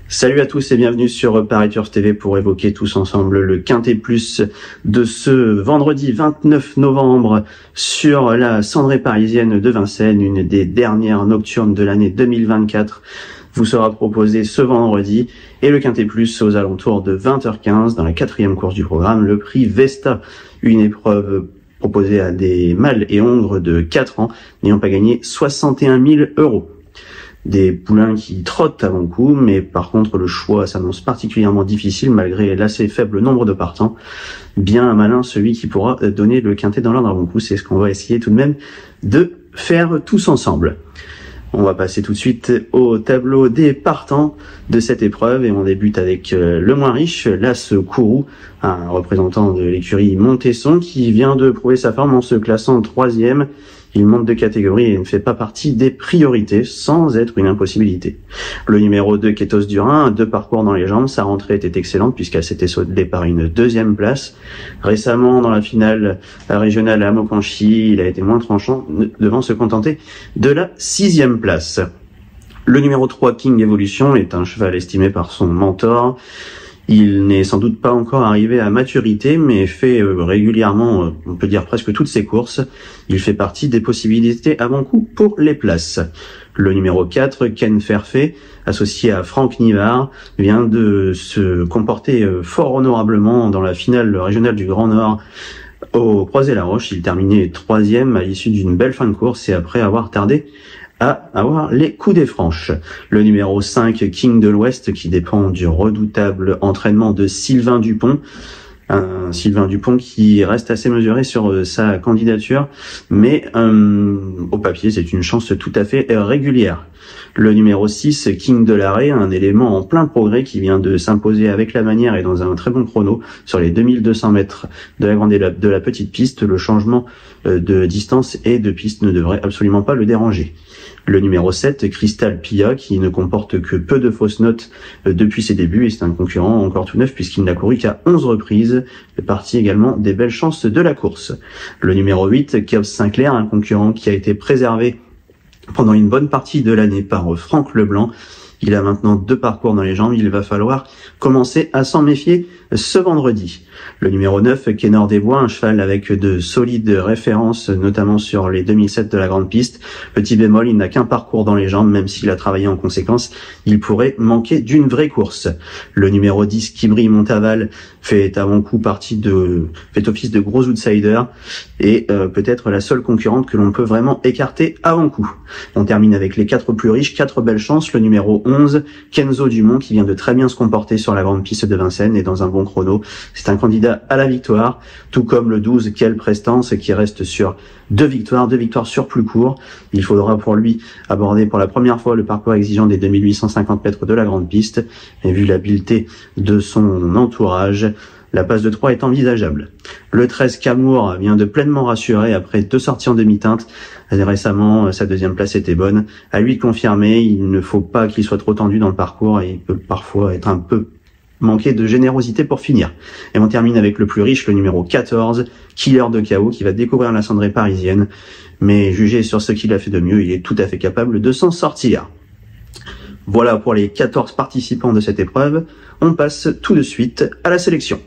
Salut à tous et bienvenue sur Paris Tours TV pour évoquer tous ensemble le Quintet Plus de ce vendredi 29 novembre sur la cendrée parisienne de Vincennes, une des dernières nocturnes de l'année 2024. Vous sera proposé ce vendredi et le Quintet Plus aux alentours de 20h15 dans la 4e course du programme, le prix Vesta, une épreuve proposée à des mâles et hongres de 4 ans n'ayant pas gagné 61 000 €. Des poulains qui trottent avant coup, mais par contre le choix s'annonce particulièrement difficile malgré l'assez faible nombre de partants. Bien malin celui qui pourra donner le quintet dans l'ordre avant coup, c'est ce qu'on va essayer tout de même de faire tous ensemble. On va passer tout de suite au tableau des partants de cette épreuve et on débute avec le moins riche, l'As Kourou, un représentant de l'écurie Montesson qui vient de prouver sa forme en se classant 3e. Il monte de catégorie et ne fait pas partie des priorités sans être une impossibilité. Le numéro 2, Kétos Durin, 2 parcours dans les jambes. Sa rentrée était excellente puisqu'elle s'était soldée par une 2e place. Récemment, dans la finale régionale à Mokanchi, il a été moins tranchant devant se contenter de la 6e place. Le numéro 3, King Evolution, est un cheval estimé par son mentor. Il n'est sans doute pas encore arrivé à maturité, mais fait régulièrement, on peut dire presque toutes ses courses. Il fait partie des possibilités avant coup pour les places. Le numéro 4, Ken Fairfait, associé à Franck Nivard, vient de se comporter fort honorablement dans la finale régionale du Grand Nord au Croisé-la-Roche. Il terminait 3e à l'issue d'une belle fin de course et après avoir tardé à avoir les coups des franches. Le numéro 5, King de l'Ouest, qui dépend du redoutable entraînement de Sylvain Dupont. Sylvain Dupont qui reste assez mesuré sur sa candidature, mais au papier, c'est une chance tout à fait régulière. Le numéro 6, King de l'Arrêt, un élément en plein progrès qui vient de s'imposer avec la manière et dans un très bon chrono sur les 2200 mètres de la grande et de la petite piste. Le changement de distance et de piste ne devrait absolument pas le déranger. Le numéro 7, Crystal Pia, qui ne comporte que peu de fausses notes depuis ses débuts, et c'est un concurrent encore tout neuf puisqu'il n'a couru qu'à 11 reprises, fait partie également des belles chances de la course. Le numéro 8, Keops Sinclair, un concurrent qui a été préservé pendant une bonne partie de l'année par Franck Leblanc. Il a maintenant 2 parcours dans les jambes, il va falloir commencer à s'en méfier ce vendredi. Le numéro 9, Kenor des Bois, un cheval avec de solides références, notamment sur les 2007 de la grande piste. Petit bémol, il n'a qu'un parcours dans les jambes, même s'il a travaillé en conséquence, il pourrait manquer d'une vraie course. Le numéro 10, Kibri Montaval, fait avant coup fait office de gros outsider et peut-être la seule concurrente que l'on peut vraiment écarter avant coup. On termine avec les 4 plus riches, 4 belles chances. Le numéro 11, Kenzo Dumont, qui vient de très bien se comporter sur la grande piste de Vincennes et dans un bon chrono. C'est un candidat à la victoire, tout comme le 12, Quelle Prestance, qui reste sur 2 victoires sur plus court. Il faudra pour lui aborder pour la première fois le parcours exigeant des 2850 mètres de la grande piste, et vu l'habileté de son entourage, la passe de 3 est envisageable. Le 13, Camour, vient de pleinement rassurer après 2 sorties en demi-teinte. Récemment, sa 2e place était bonne. À lui de confirmer, il ne faut pas qu'il soit trop tendu dans le parcours et il peut parfois être un peu manquer de générosité pour finir. Et on termine avec le plus riche, le numéro 14, Killer de Chaos, qui va découvrir la cendrée parisienne. Mais jugé sur ce qu'il a fait de mieux, il est tout à fait capable de s'en sortir. Voilà pour les 14 participants de cette épreuve. On passe tout de suite à la sélection.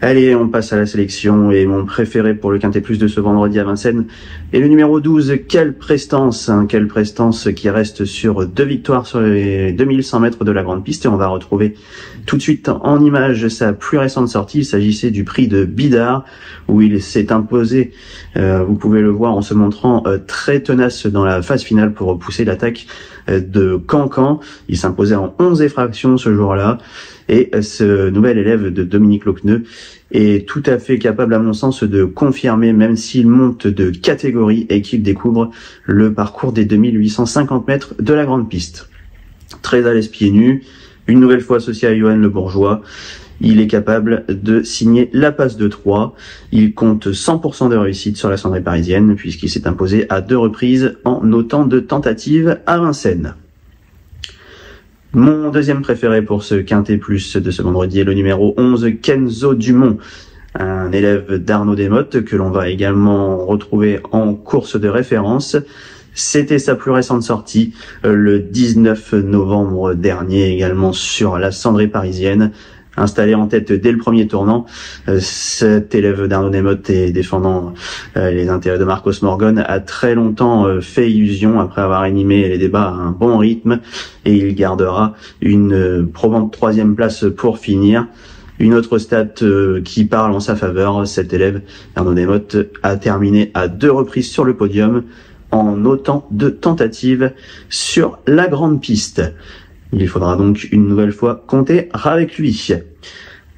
Allez, on passe à la sélection et mon préféré pour le Quintet Plus de ce vendredi à Vincennes est le numéro 12, Quelle Prestance, Quelle Prestance qui reste sur 2 victoires sur les 2100 mètres de la grande piste et on va retrouver tout de suite en image sa plus récente sortie. Il s'agissait du prix de Bidart où il s'est imposé, vous pouvez le voir en se montrant très tenace dans la phase finale pour repousser l'attaque de Cancan. Il s'imposait en 11 effractions ce jour-là. Et ce nouvel élève de Dominique Lochneux est tout à fait capable, à mon sens, de confirmer, même s'il monte de catégorie et qu'il découvre le parcours des 2850 mètres de la grande piste. Très à l'aise pieds nus, une nouvelle fois associé à Johan Le Bourgeois. il est capable de signer la passe de 3. Il compte 100% de réussite sur la cendrée parisienne puisqu'il s'est imposé à 2 reprises en autant de tentatives à Vincennes. Mon deuxième préféré pour ce quintet plus de ce vendredi est le numéro 11, Kenzo Dumont, un élève d'Arnaud Desmottes que l'on va également retrouver en course de référence. C'était sa plus récente sortie le 19 novembre dernier, également sur la cendrée parisienne. Installé en tête dès le premier tournant, cet élève d'Arnaud Desmottes et défendant les intérêts de Marcos Morgon a très longtemps fait illusion après avoir animé les débats à un bon rythme, et il gardera une probante 3e place pour finir. Une autre stat qui parle en sa faveur, cet élève Arnaud Desmottes a terminé à 2 reprises sur le podium en autant de tentatives sur la grande piste. Il faudra donc une nouvelle fois compter avec lui.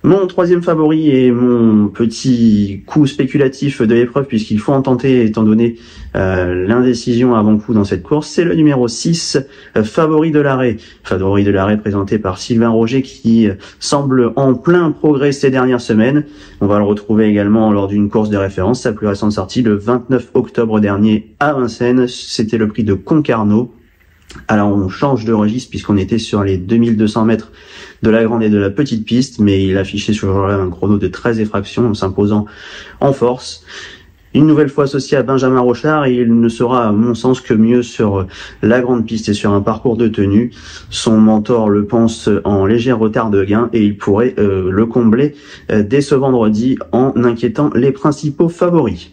Mon troisième favori et mon petit coup spéculatif de l'épreuve, puisqu'il faut en tenter étant donné l'indécision avant coup dans cette course, c'est le numéro 6, Favori de l'arrêt. Favori de l'arrêt présenté par Sylvain Roger qui semble en plein progrès ces dernières semaines. On va le retrouver également lors d'une course de référence, sa plus récente sortie le 29 octobre dernier à Vincennes. C'était le prix de Concarneau. Alors on change de registre puisqu'on était sur les 2200 mètres de la grande et de la petite piste, mais il affichait ce jour-là un chrono de 13 effractions en s'imposant en force. Une nouvelle fois associé à Benjamin Rochard, et il ne sera à mon sens que mieux sur la grande piste et sur un parcours de tenue. Son mentor le pense en léger retard de gain et il pourrait le combler dès ce vendredi en inquiétant les principaux favoris.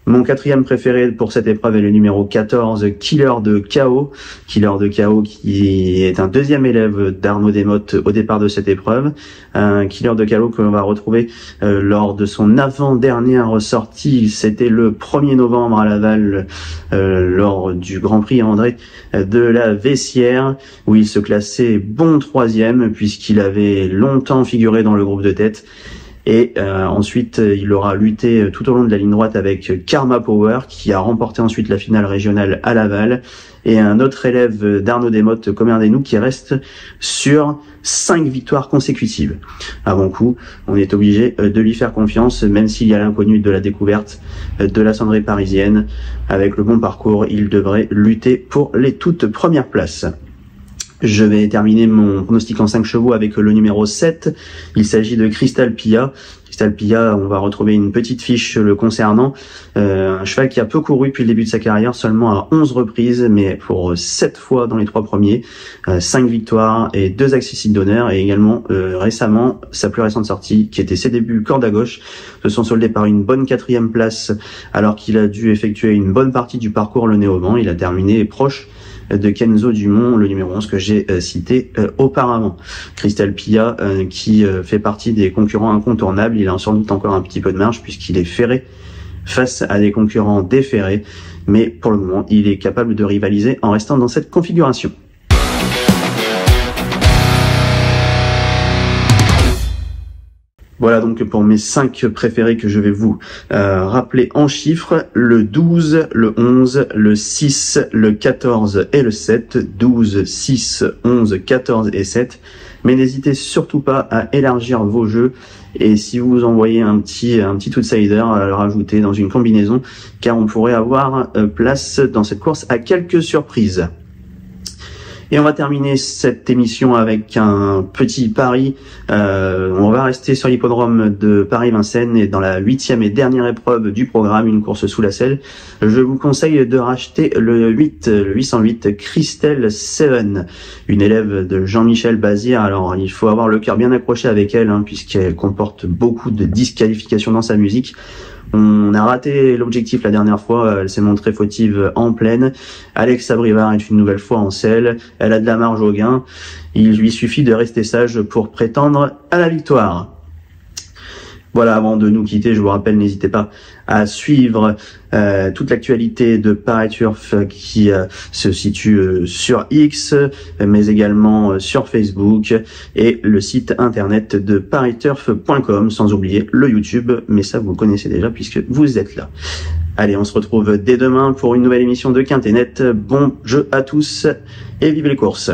Mon quatrième préféré pour cette épreuve est le numéro 14, Killer de Chaos. Killer de Chaos qui est un deuxième élève d'Arnaud Desmottes au départ de cette épreuve. Un Killer de Chaos que l'on va retrouver lors de son avant-dernière sortie. C'était le 1er novembre à Laval lors du Grand Prix André de la Vessière où il se classait bon 3e puisqu'il avait longtemps figuré dans le groupe de tête. Et ensuite, il aura lutté tout au long de la ligne droite avec Karma Power, qui a remporté ensuite la finale régionale à Laval. Et un autre élève d'Arnaud Desmottes, Commerdenou, qui reste sur 5 victoires consécutives. À bon coup, on est obligé de lui faire confiance, même s'il y a l'inconnu de la découverte de la cendrée parisienne. Avec le bon parcours, il devrait lutter pour les toutes premières places. Je vais terminer mon pronostic en 5 chevaux avec le numéro 7. Il s'agit de Crystal Pia. Crystal Pia, on va retrouver une petite fiche le concernant. Un cheval qui a peu couru depuis le début de sa carrière, seulement à 11 reprises, mais pour 7 fois dans les 3 premiers. 5 victoires et 2 accessibles d'honneur. Et également, récemment, sa plus récente sortie, qui était ses débuts corde à gauche, se sont soldés par une bonne 4e place, alors qu'il a dû effectuer une bonne partie du parcours le nez au vent. Il a terminé proche de Kenzo Dumont, le numéro 11 que j'ai cité auparavant. Crystal Pia qui fait partie des concurrents incontournables. Il a sans doute encore un petit peu de marge puisqu'il est ferré face à des concurrents déferrés, mais pour le moment il est capable de rivaliser en restant dans cette configuration. Voilà donc pour mes 5 préférés que je vais vous rappeler en chiffres. Le 12, le 11, le 6, le 14 et le 7. 12, 6, 11, 14 et 7. Mais n'hésitez surtout pas à élargir vos jeux. Et si vous envoyez un petit outsider, à le rajouter dans une combinaison, car on pourrait avoir place dans cette course à quelques surprises. Et on va terminer cette émission avec un petit pari. On va rester sur l'hippodrome de Paris-Vincennes et dans la 8e et dernière épreuve du programme, une course sous la selle. Je vous conseille de racheter le 808 Christelle Seven, une élève de Jean-Michel Bazir. Alors il faut avoir le cœur bien accroché avec elle, puisqu'elle comporte beaucoup de disqualifications dans sa musique. On a raté l'objectif la dernière fois, elle s'est montrée fautive en pleine. Alexa Brivard est une nouvelle fois en selle, elle a de la marge au gain. Il lui suffit de rester sage pour prétendre à la victoire. Voilà, avant de nous quitter, je vous rappelle, n'hésitez pas à suivre toute l'actualité de Paris Turf qui se situe sur X, mais également sur Facebook et le site internet de paristurf.com, sans oublier le YouTube, mais ça vous connaissez déjà puisque vous êtes là. Allez, on se retrouve dès demain pour une nouvelle émission de Quintet Net. Bon jeu à tous et vive les courses!